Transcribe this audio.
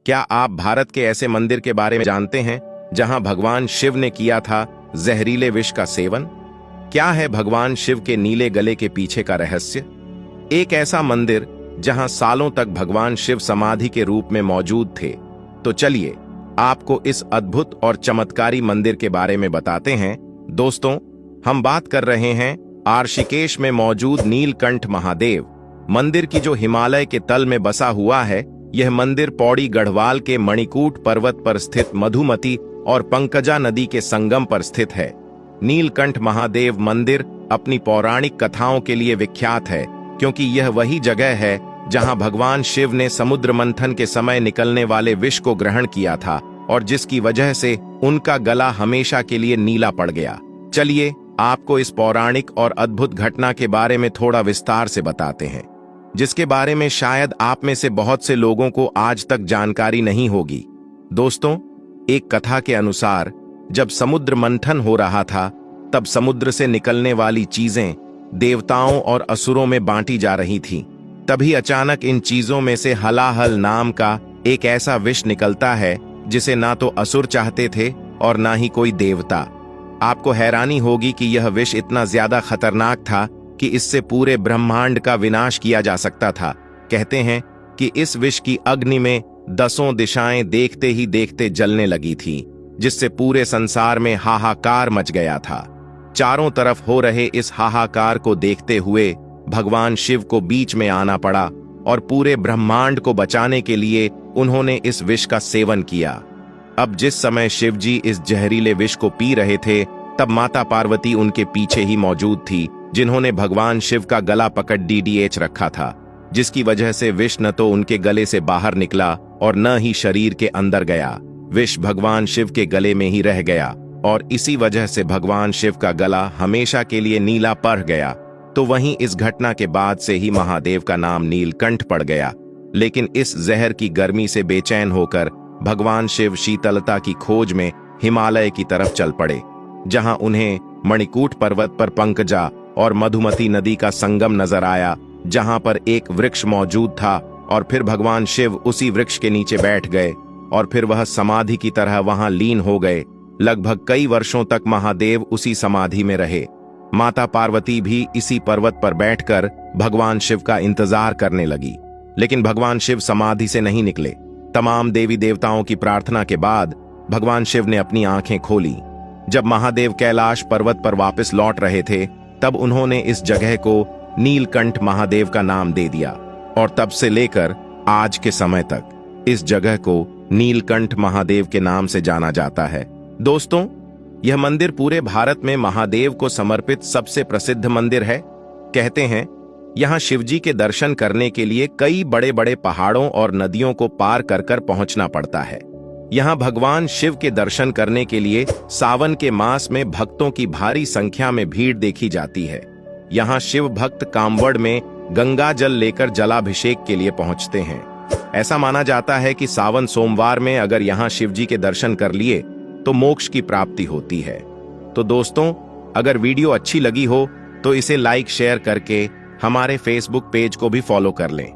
क्या आप भारत के ऐसे मंदिर के बारे में जानते हैं जहां भगवान शिव ने किया था जहरीले विष का सेवन? क्या है भगवान शिव के नीले गले के पीछे का रहस्य? एक ऐसा मंदिर जहां सालों तक भगवान शिव समाधि के रूप में मौजूद थे। तो चलिए आपको इस अद्भुत और चमत्कारी मंदिर के बारे में बताते हैं। दोस्तों, हम बात कर रहे हैं ऋषिकेश में मौजूद नीलकंठ महादेव मंदिर की, जो हिमालय के तल में बसा हुआ है। यह मंदिर पौड़ी गढ़वाल के मणिकूट पर्वत पर स्थित मधुमती और पंकजा नदी के संगम पर स्थित है। नीलकंठ महादेव मंदिर अपनी पौराणिक कथाओं के लिए विख्यात है, क्योंकि यह वही जगह है जहां भगवान शिव ने समुद्र मंथन के समय निकलने वाले विष को ग्रहण किया था और जिसकी वजह से उनका गला हमेशा के लिए नीला पड़ गया। चलिए आपको इस पौराणिक और अद्भुत घटना के बारे में थोड़ा विस्तार से बताते हैं, जिसके बारे में शायद आप में से बहुत से लोगों को आज तक जानकारी नहीं होगी। दोस्तों, एक कथा के अनुसार जब समुद्र मंथन हो रहा था, तब समुद्र से निकलने वाली चीजें देवताओं और असुरों में बांटी जा रही थीं। तभी अचानक इन चीजों में से हलाहल नाम का एक ऐसा विष निकलता है जिसे ना तो असुर चाहते थे और ना ही कोई देवता। आपको हैरानी होगी कि यह विष इतना ज्यादा खतरनाक था कि इससे पूरे ब्रह्मांड का विनाश किया जा सकता था। कहते हैं कि इस विष की अग्नि में 10 दिशाएं देखते ही देखते जलने लगी थी, जिससे पूरे संसार में हाहाकार मच गया था। चारों तरफ हो रहे इस हाहाकार को देखते हुए भगवान शिव को बीच में आना पड़ा और पूरे ब्रह्मांड को बचाने के लिए उन्होंने इस विष का सेवन किया। अब जिस समय शिव जी इस जहरीले विष को पी रहे थे, तब माता पार्वती उनके पीछे ही मौजूद थी, जिन्होंने भगवान शिव का गला पकड़ डीडीएच रखा था, जिसकी वजह से विष न तो उनके गले से बाहर निकला और न ही शरीर के अंदर गया। विष भगवान शिव के गले में ही रह गया और इसी वजह से भगवान शिव का गला हमेशा के लिए नीला पड़ गया। तो वहीं इस घटना के बाद से ही महादेव का नाम नीलकंठ पड़ गया। लेकिन इस जहर की गर्मी से बेचैन होकर भगवान शिव शीतलता की खोज में हिमालय की तरफ चल पड़े, जहां उन्हें मणिकूट पर्वत पर पंकजा और मधुमती नदी का संगम नजर आया, जहां पर एक वृक्ष मौजूद था। और फिर भगवान शिव उसी वृक्ष के नीचे बैठ गए और फिर वह समाधि की तरह वहां लीन हो गए। लगभग कई वर्षों तक महादेव उसी समाधि में रहे। माता पार्वती भी इसी पर्वत पर बैठकर भगवान शिव का इंतजार करने लगी, लेकिन भगवान शिव समाधि से नहीं निकले। तमाम देवी देवताओं की प्रार्थना के बाद भगवान शिव ने अपनी आंखें खोली। जब महादेव कैलाश पर्वत पर वापस लौट रहे थे, तब उन्होंने इस जगह को नीलकंठ महादेव का नाम दे दिया और तब से लेकर आज के समय तक इस जगह को नीलकंठ महादेव के नाम से जाना जाता है। दोस्तों, यह मंदिर पूरे भारत में महादेव को समर्पित सबसे प्रसिद्ध मंदिर है। कहते हैं यहाँ शिवजी के दर्शन करने के लिए कई बड़े बड़े पहाड़ों और नदियों को पार कर कर पहुंचना पड़ता है। यहाँ भगवान शिव के दर्शन करने के लिए सावन के मास में भक्तों की भारी संख्या में भीड़ देखी जाती है। यहाँ शिव भक्त कांवड़ में गंगा जल लेकर जलाभिषेक के लिए पहुंचते हैं। ऐसा माना जाता है कि सावन सोमवार में अगर यहाँ शिवजी के दर्शन कर लिए तो मोक्ष की प्राप्ति होती है। तो दोस्तों, अगर वीडियो अच्छी लगी हो तो इसे लाइक शेयर करके हमारे फेसबुक पेज को भी फॉलो कर लें।